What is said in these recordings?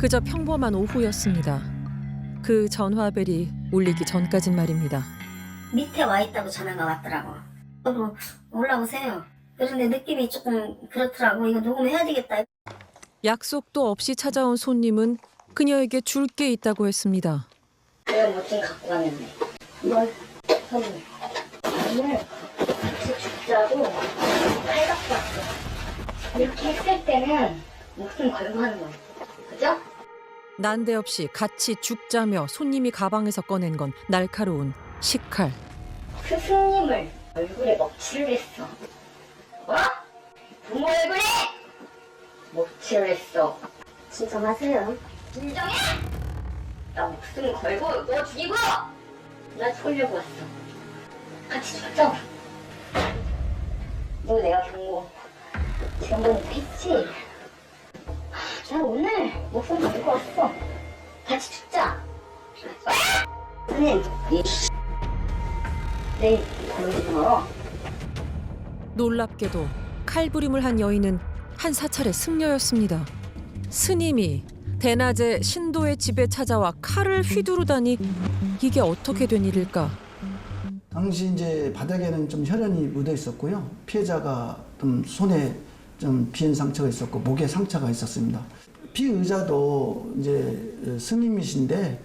그저 평범한 오후였습니다. 그 전화벨이 울리기 전까진 말입니다. 밑에 와 있다고 전화가 왔더라고. 여보 올라오세요. 그런데 느낌이 조금 그렇더라고. 이거 녹음해야 되겠다. 약속도 없이 찾아온 손님은 그녀에게 줄 게 있다고 했습니다. 내가 뭐 좀 갖고 왔는데. 뭘? 선물. 오늘 같이 죽자고 칼 갖고 왔어. 이렇게 했을 때는 목숨 걸고 하는 거야. 그죠? 난데없이 같이 죽자며 손님이 가방에서 꺼낸 건 날카로운 식칼. 스승님을 얼굴에 먹칠을 했어. 뭐? 부모 얼굴에 먹칠을 했어. 진정하세요. 진정해! 나 목숨 걸고 너 죽이고 나 쏠려고 왔어. 같이 죽자고. 너 내가 경고 했지? 나 오늘 목숨 걸고 왔어. 같이 죽자. 선생님 내일 보이지 마. 놀랍게도 칼부림을 한 여인은 한 사찰의 승려였습니다. 스님이 대낮에 신도의 집에 찾아와 칼을 휘두르다니 이게 어떻게 된 일일까? 당시 이제 바닥에는 좀 혈흔이 묻어 있었고요. 피해자가 좀 손에 좀 비엔 상처가 있었고 목에 상처가 있었습니다. 피의자도 이제 스님이신데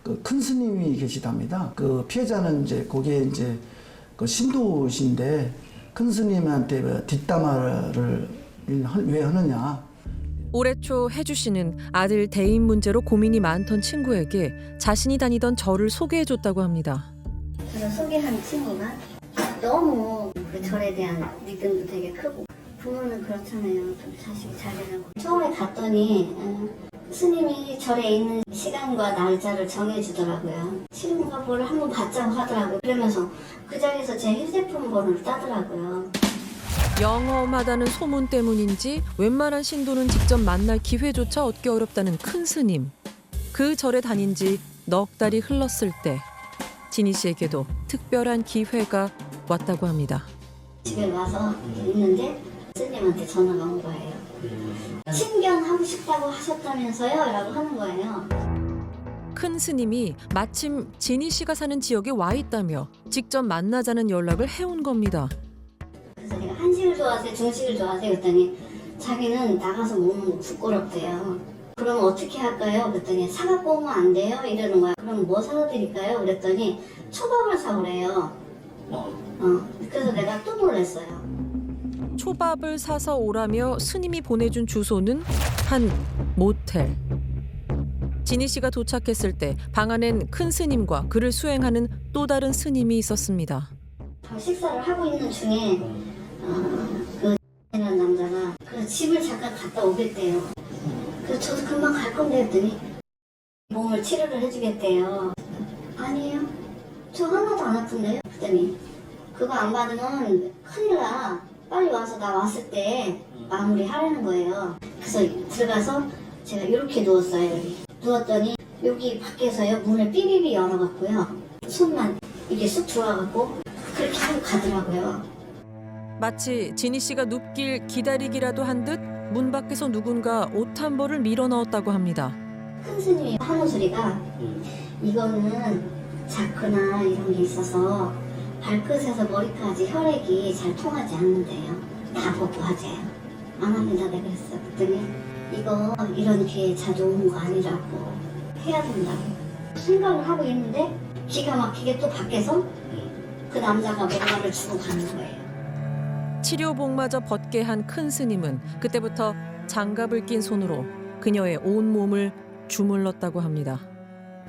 그 큰 스님이 계시답니다. 그 피해자는 이제 거기에 이제 그 신도신데 큰 스님한테 뒷담화를 왜 하느냐. 올해 초 혜주 씨는 아들 대인 문제로 고민이 많던 친구에게 자신이 다니던 절을 소개해줬다고 합니다. 제가 소개한 친구가 너무 그 절에 대한 믿음도 되게 크고 부모는 그렇잖아요. 좀 자식 잘 되라고. 처음에 갔더니 스님이 절에 있는 시간과 날짜를 정해주더라고요. 치료가 뭘 한번 받자고 하더라고요. 그러면서 그 자리에서 제 휴대폰 번호를 따더라고요. 영험하다는 소문 때문인지 웬만한 신도는 직접 만날 기회조차 얻기 어렵다는 큰 스님. 그 절에 다닌 지 넉 달이 흘렀을 때 진희 씨에게도 특별한 기회가 왔다고 합니다. 집에 와서 있는데 스님한테 전화가 온 거예요. 친견하고 싶다고 하셨다면서요? 라고 하는 거예요. 큰 스님이 마침 진희 씨가 사는 지역에 와 있다며 직접 만나자는 연락을 해온 겁니다. 그래서 내가 한식을 좋아하세요? 중식을 좋아하세요? 그랬더니 자기는 나가서 먹는 거 부끄럽대요. 그럼 어떻게 할까요? 그랬더니 사갖고 오면 안 돼요? 이러는 거야. 그럼 뭐 사다 드릴까요? 그랬더니 초밥을 사오래요. 그래서 내가 또 놀랐어요. 초밥을 사서 오라며 스님이 보내준 주소는 한 모텔. 진희 씨가 도착했을 때 방 안엔 큰 스님과 그를 수행하는 또 다른 스님이 있었습니다. 식사를 하고 있는 중에 그 라는 남자가 그 집을 잠깐 갔다 오겠대요. 그래서 저도 금방 갈 건데 했더니 몸을 치료를 해주겠대요. 아니에요. 저 하나도 안 아픈데요? 그랬더니 그거 안 받으면 큰일 나. 빨리 와서 나 왔을 때 마무리 하라는 거예요. 그래서 들어가서 제가 이렇게 누웠어요. 여기. 누웠더니 여기 밖에서요 문을 삐비비 열어갖고요. 손만 이게 쑥 들어와갖고 그렇게 하고 가더라고요. 마치 진희 씨가 눕길 기다리기라도 한 듯 문 밖에서 누군가 옷 한 벌을 밀어 넣었다고 합니다. 큰 스님이 하는 소리가 이거는 자크나 이런 게 있어서 발끝에서 머리까지 혈액이 잘 통하지 않는데요. 다 보고 하재요. 안 합니다. 내가 그랬어요. 그랬더니 이거 이런 기회에 자주 오는 거 아니라고 해야 된다고 생각을 하고 있는데 기가 막히게 또 밖에서 그 남자가 뭔가를 주고 가는 거예요. 치료복마저 벗게 한 큰 스님은 그때부터 장갑을 낀 손으로 그녀의 온몸을 주물렀다고 합니다.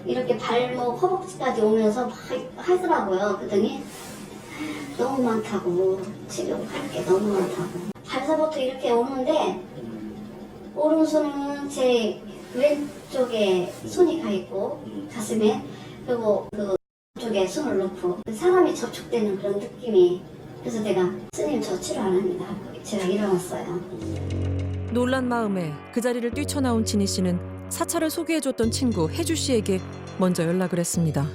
이렇게 발목 허벅지까지 오면서 막 하더라고요. 그랬더니 너무 많다고 치료할 게 너무 많다고 발서부터 이렇게 오는데 오른손은 제 왼쪽에 손이 가 있고 가슴에 그리고 그 쪽에 손을 놓고 사람이 접촉되는 그런 느낌이. 그래서 내가 스님 저 치료 안 합니다. 제가 일어났어요. 놀란 마음에 그 자리를 뛰쳐나온 진희 씨는 사찰을 소개해줬던 친구 혜주 씨에게 먼저 연락을 했습니다.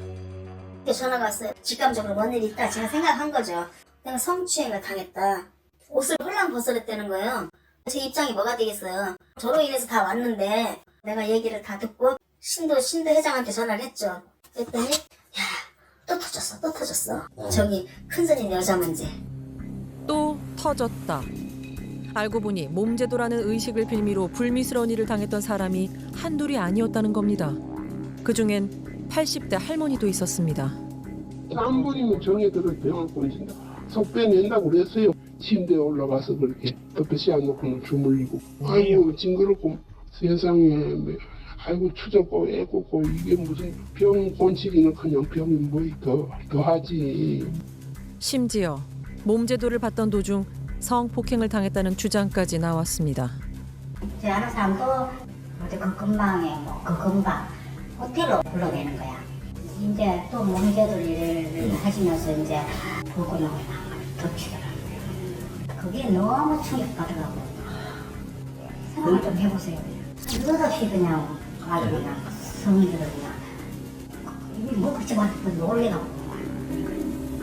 전화가 왔어요. 직감적으로 뭔 일이 있다 제가 생각한 거죠. 내가 성추행을 당했다. 옷을 홀랑벗어냈다는 거예요. 제 입장이 뭐가 되겠어요. 저로 인해서 다 왔는데 내가 얘기를 다 듣고 신도 회장한테 전화를 했죠. 그랬더니 또 터졌어. 저기 큰스님 여자 문제. 또 터졌다. 알고 보니 몸제도라는 의식을 빌미로 불미스러운 일을 당했던 사람이 한둘이 아니었다는 겁니다. 그중엔 80대 할머니도 있었습니다. 한 번이면 정해들을 병을 꽂힌다. 속 빼낸다고 그랬어요. 침대에 올라가서 그렇게 덮여시 안 놓고 주물리고. 아이고 징그럽고 세상에 아이고 추잡고 애꿎고 이게 무슨 병 곤치기는커녕 병이 뭐 더하지. 심지어 몸제도를 받던 도중 성폭행을 당했다는 주장까지 나왔습니다. 제 아는 사람도 어디 그 근방에 그 근방 호텔로 불러내는 거야. 이제 또 몸제도 일을 하시면서 이제 불구멍을 덮치더라고요. 그게 너무 충격받더라고요. 생각을 좀 해보세요. 느닷없이 그냥 아주 그냥 성인들을 그냥 이게 뭐 그치 막 놀래가고.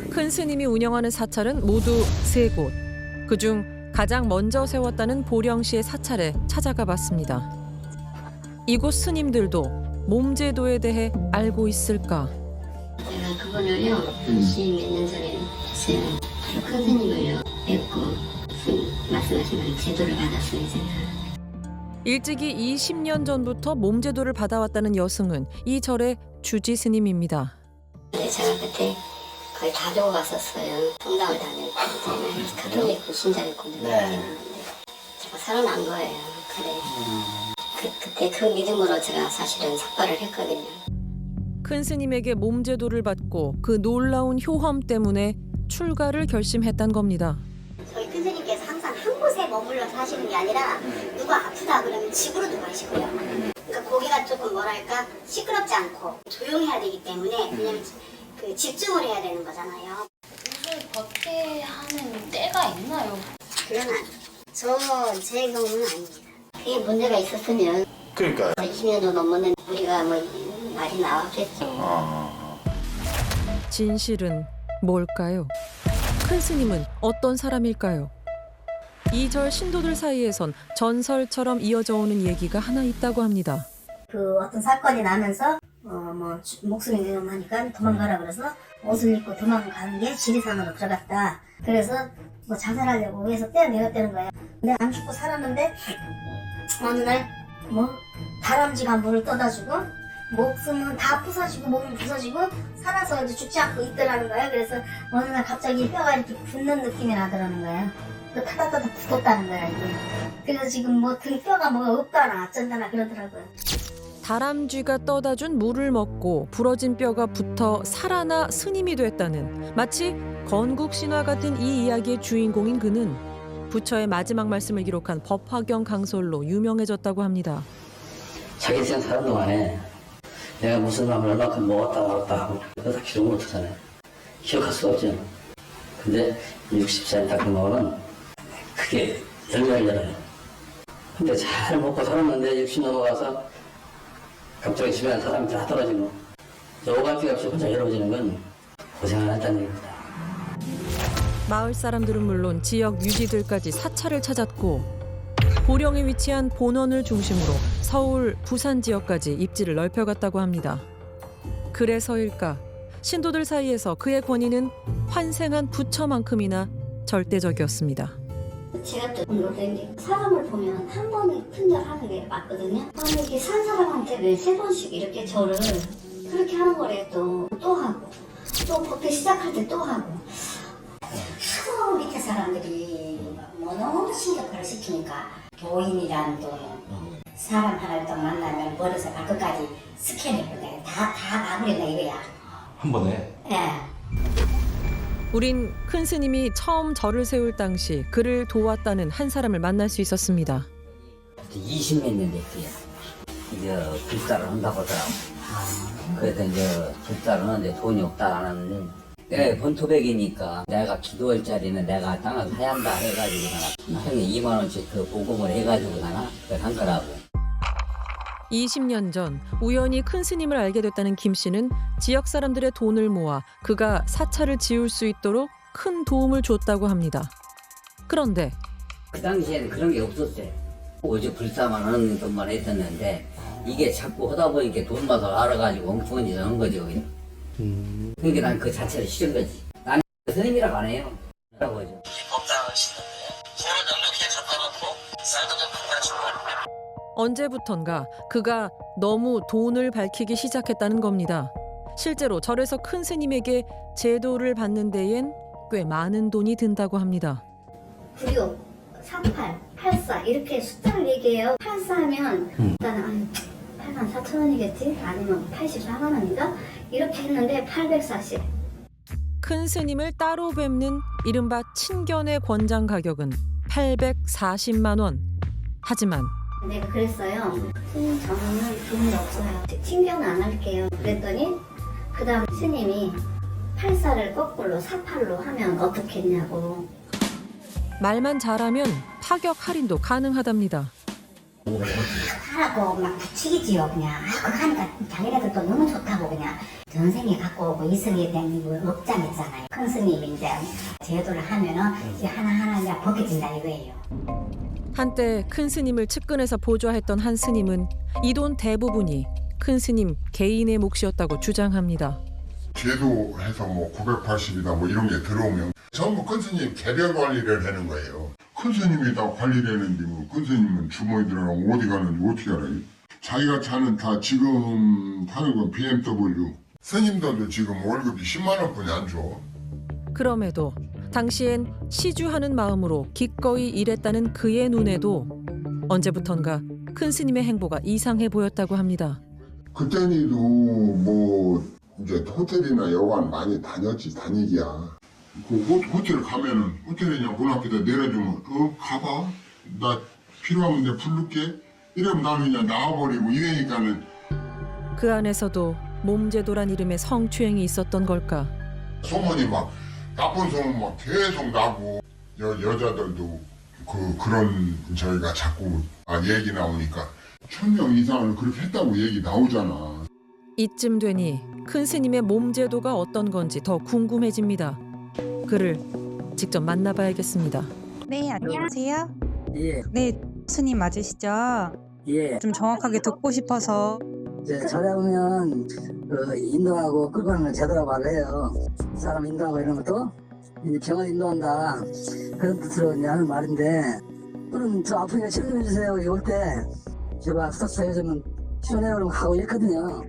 큰 스님이 운영하는 사찰은 모두 3곳. 그중 가장 먼저 세웠다는 보령시의 사찰에 찾아가 봤습니다. 이곳 스님들도 몸제도에 대해 알고 있을까? 제가 그분을요, 한 10몇 년 전에 봤어요. 큰 스님을요, 뵙고 말씀하신 제도를 받았어요, 제가. 일찍이 20년 전부터 몸제도를 받아왔다는 여승은 이 절의 주지 스님입니다. 근데 제가 그때 거의 다 주고 갔었어요. 성당을 다녔고, 제가 가톨릭 신자였거든요. 제가 살아난 거예요. 그래. 그때 그 믿음으로 제가 사실은 삭발을 했거든요. 큰 스님에게 몸제도를 받고 그 놀라운 효험 때문에 출가를 결심했단 겁니다. 저희 큰 스님께서 항상 한 곳에 머물러서 하시는 게 아니라 누가 아프다 그러면 집으로 들어가시고요. 그러니까 거기가 조금 뭐랄까 시끄럽지 않고 조용해야 되기 때문에 왜냐면 그 집중을 해야 되는 거잖아요. 옷을 벗게 하는 때가 있나요? 그건 아니에요. 제 경우는 아닙니다. 그게 문제가 있었으면 그러니까 20년도 넘었는데 우리가 뭐 말이 나왔겠죠. 진실은 뭘까요? 큰 스님은 어떤 사람일까요? 이 절 신도들 사이에선 전설처럼 이어져 오는 얘기가 하나 있다고 합니다. 그 어떤 사건이 나면서 목숨이 위험하니까 도망가라 그래서 옷을 입고 도망가는 게 지리산으로 들어갔다. 그래서 뭐 자살하려고 위에서 떼어내렸다는 거예요. 근데 안 죽고 살았는데 어느 날 다람쥐가 물을 떠다주고 목숨은 다 부서지고 몸은 부서지고 살아서 이제 죽지 않고 있더라는 거예요. 그래서 어느 날 갑자기 뼈가 이렇게 붓는 느낌이 나더라는 거예요. 그 타다타다 붙었다는 거야 이게. 그래서 지금 등 뼈가 없다나 어쩐다나 그러더라고요. 다람쥐가 떠다준 물을 먹고 부러진 뼈가 붙어 살아나 스님이 됐다는 마치 건국 신화 같은 이 이야기의 주인공인 그는 부처의 마지막 말씀을 기록한 법화경 강설로 유명해졌다고 합니다. 자기 생사는 동안에 내가 무슨 마음을 얼마큼 먹었다 말았다 하고 그거 다 기록을 못하잖아요. 기억할 수가 없죠. 근데 60살 딱 먹으면 그게 열렬해요. 근데 잘 먹고 살았는데 60 넘어가서 갑자기 주변에 사람이 다 떨어지고 여과기 없이 혼자 외로워지는 건 고생을 했다는 얘기입니다. 마을 사람들은 물론 지역 유지들까지 사찰을 찾았고 보령에 위치한 본원을 중심으로 서울, 부산 지역까지 입지를 넓혀갔다고 합니다. 그래서일까 신도들 사이에서 그의 권위는 환생한 부처만큼이나 절대적이었습니다. 제가 또 놀란 게 사람을 보면 한 번에 큰절하는 게 맞거든요. 아니 이렇게 산 사람한테 왜 3번씩 이렇게 절을 그렇게 하는 거래 또 하고 또 법회 시작할 때 또 하고 하도 밑에 사람들이 너무 신경을 시키니까 교인이란 또 사람 하나를 또 만나면 머리에서 발끝까지 스캔해버려. 다 봐버린다 이거야. 한 번에 예. 우린 큰 스님이 처음 절을 세울 당시 그를 도왔다는 한 사람을 만날 수 있었습니다. 20몇 년 됐고요. 이제 불사를 한다고 하더라고. 그래서 이제 불사는 이제 돈이 없다라는 본토백이니까 내가 기도할 자리는 내가 땅을 사야 한다 해가지고 형이 2만 원씩 그 보금을 해가지고 그걸 한 거라고. 20년 전 우연히 큰 스님을 알게 됐다는 김 씨는 지역 사람들의 돈을 모아 그가 사찰을 지을 수 있도록 큰 도움을 줬다고 합니다. 그런데 그 당시에는 그런 게 없었어요. 오직 불사만 하는 것만 했었는데 이게 자꾸 하다 보니까 돈 맛을 알아가지고 엉뚱한 짓을 한 거죠. 그냥. 그러니까 난 그 자체를 싫은 거지. 나는 스님이라고 안 해요. 라고 하죠. 법당을 시는데 서로 명독해 갖다 놓고 쌀도 좀 받아주고. 언제부턴가 그가 너무 돈을 밝히기 시작했다는 겁니다. 실제로 절에서 큰 스님에게 제도를 받는 데엔 꽤 많은 돈이 든다고 합니다. 96, 38, 84 이렇게 숫자를 얘기해요. 84 하면 일단은 8만 4천 원이겠지? 아니면 84만 원인가? 이렇게 했는데 840. 큰 스님을 따로 뵙는 이른바 친견의 권장 가격은 840만 원. 하지만 내가 그랬어요. 스님 저는 돈이 없어요. 친견 안 할게요. 그랬더니 그 다음 스님이 84를 거꾸로 48로 하면 어떻겠냐고. 말만 잘하면 파격 할인도 가능하답니다. 하라고 막 붙이기지요 그냥. 그거 하니까 자기네들도 너무 좋다고 그냥. 전생에 갖고 오고 이성에 대한 업장 있잖아요. 큰 스님이 이제 제도를 하면은 이제 하나하나 이제 벗겨진다 이거예요. 한때 큰 스님을 측근해서 보좌했던 한 스님은 이 돈 대부분이 큰 스님 개인의 몫이었다고 주장합니다. 제도해서 뭐 980이다 뭐 이런 게 들어오면 전부 큰 스님 개별 관리를 하는 거예요. 큰 스님이 다 관리를 하는데 뭐 큰 스님은 주머니 들어가면 어디 가는지 어떻게 알아요? 자기가 차는 다 지금 타는 건 BMW. 스님들도 지금 월급이 10만 원뿐이 안 줘. 그럼에도 당시엔 시주하는 마음으로 기꺼이 일했다는 그의 눈에도 언제부턴가 큰 스님의 행보가 이상해 보였다고 합니다. 그때니도 뭐 이제 호텔이나 여관 많이 다니기야. 그 호텔 가면은 호텔에 그냥 문 앞에다 내려주면 가봐. 나 필요하면 내가 부를게. 이러면 나는 그냥 나와버리고 이러니까는. 그 안에서도 몸제도란 이름의 성추행이 있었던 걸까? 소문이 막 나쁜 소문 막 계속 나고 여자들도 그런 저희가 자꾸 얘기 나오니까 1000명 이상을 그렇게 했다고 얘기 나오잖아. 이쯤 되니 큰 스님의 몸제도가 어떤 건지 더 궁금해집니다. 그를 직접 만나봐야겠습니다. 네, 안녕하세요. 예, 네, 스님 맞으시죠? 예. 좀 정확하게 듣고 싶어서. 이제 절에 오면 인도하고 끌고 가는 걸 제도라고 말을 해요. 사람 인도하고 이런 것도 이제 병원 인도한다 그런 뜻으로 이제 하는 말인데, 그럼 저 아프니까 치료 좀 해주세요. 여기 올 때 제가 스타트 해주면 치료해요 그러면 하고 있거든요.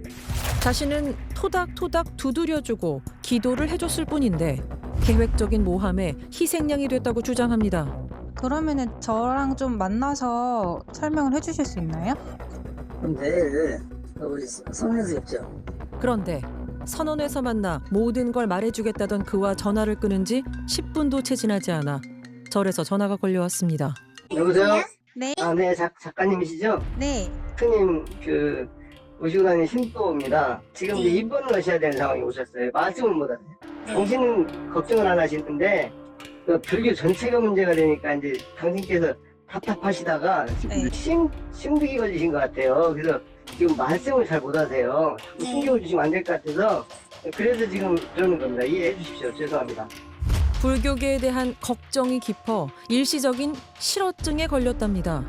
자신은 토닥토닥 두드려주고 기도를 해줬을 뿐인데 계획적인 모함에 희생양이 됐다고 주장합니다. 그러면은 저랑 좀 만나서 설명을 해주실 수 있나요? 그럼 내일 우리 선에서 뵙죠. 그런데 선원에서 만나 모든 걸 말해주겠다던 그와 전화를 끊은 지 10분도 채 지나지 않아 절에서 전화가 걸려왔습니다. 여보세요? 네. 네, 작가님이시죠? 네. 스님 모시고 다니는 신도입니다. 지금 이제 입원을 하셔야 되는 상황이 오셨어요. 말씀을 못 하세요. 당신은 걱정을 안 하시는데 그 불교 전체가 문제가 되니까 이제 당신께서 답답하시다가 네. 심두기 걸리신 것 같아요. 그래서 지금 말씀을 잘 못 하세요. 자꾸 신경을 주시면 안 될 것 같아서 그래서 지금 그러는 겁니다. 이해해 주십시오. 죄송합니다. 불교계에 대한 걱정이 깊어 일시적인 실어증에 걸렸답니다.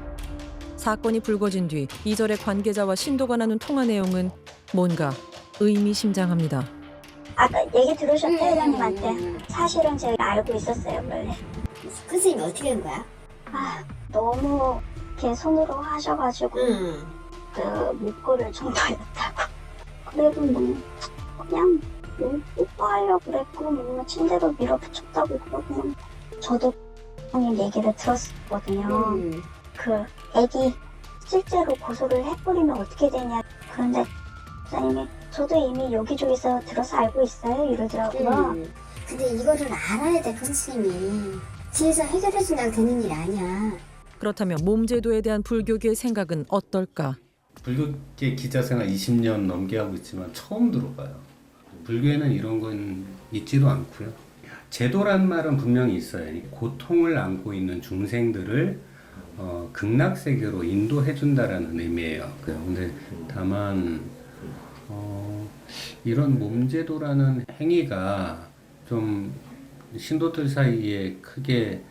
사건이 불거진 뒤 이절의 관계자와 신도가 나눈 통화 내용은 뭔가 의미심장합니다. 아까 얘기 들으셨죠, 회장님한테? 사실은 제가 알고 있었어요, 원래. 큰 스님이 어떻게 된 거야? 너무 이렇게 손으로 하셔가지고 그 목걸이를 정도였다고. 그래도 뭐 그냥 오빠예요 그랬고 뭐 침대로 밀어붙였다고 그러고. 저도 형님 얘기를 들었거든요. 그 애기 실제로 고소를 해버리면 어떻게 되냐. 그런데 선생님이 저도 이미 여기저기서 들어서 알고 있어요 이러더라고요. 근데 이거를 알아야 돼, 큰 스님이. 뒤에서 해결해준다고 되는 일 아니야. 그렇다면 몸제도에 대한 불교계의 생각은 어떨까? 불교계 기자 생활 20년 넘게 하고 있지만 처음 들어봐요. 불교에는 이런 건 있지도 않고요. 제도란 말은 분명히 있어요. 고통을 안고 있는 중생들을 극락세계로 인도해준다라는 의미예요. 근데 다만 이런 몸제도라는 행위가 좀 신도들 사이에 크게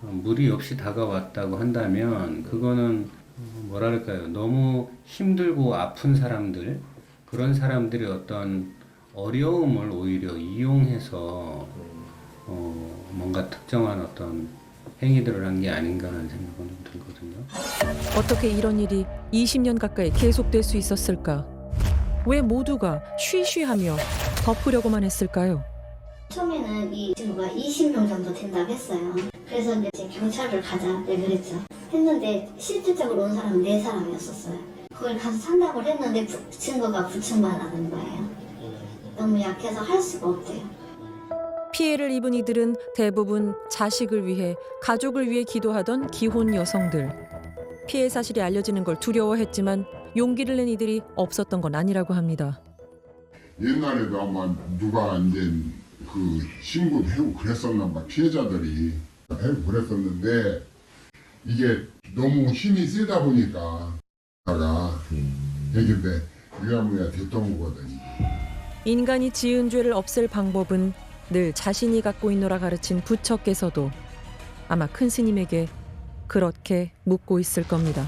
무리 없이 다가왔다고 한다면 그거는 뭐랄까요, 너무 힘들고 아픈 사람들, 그런 사람들의 어떤 어려움을 오히려 이용해서 뭔가 특정한 어떤 행위들을 한 게 아닌가라는 생각은 좀 들거든요. 어떻게 이런 일이 20년 가까이 계속될 수 있었을까? 왜 모두가 쉬쉬하며 덮으려고만 했을까요? 처음에는 이 친구가 20명 정도 된다고 했어요. 그래서 이제 경찰을 가자 네 그랬죠. 했는데 실질적으로 온 사람은 4사람이었었어요. 그걸 가서 상담을 했는데 증거가 부충만하는 거예요. 너무 약해서 할 수가 없대요. 피해를 입은 이들은 대부분 자식을 위해, 가족을 위해 기도하던 기혼 여성들. 피해 사실이 알려지는 걸 두려워했지만 용기를 낸 이들이 없었던 건 아니라고 합니다. 옛날에도 아마 누가 이제 그 신고도 하고 그랬었나 봐. 피해자들이 하고 그랬었는데 이게 너무 힘이 세다 보니까 되게 유야무야 됐던 거거든요. 인간이 지은 죄를 없앨 방법은 늘 자신이 갖고 있노라 가르친 부처께서도 아마 큰 스님에게 그렇게 묻고 있을 겁니다.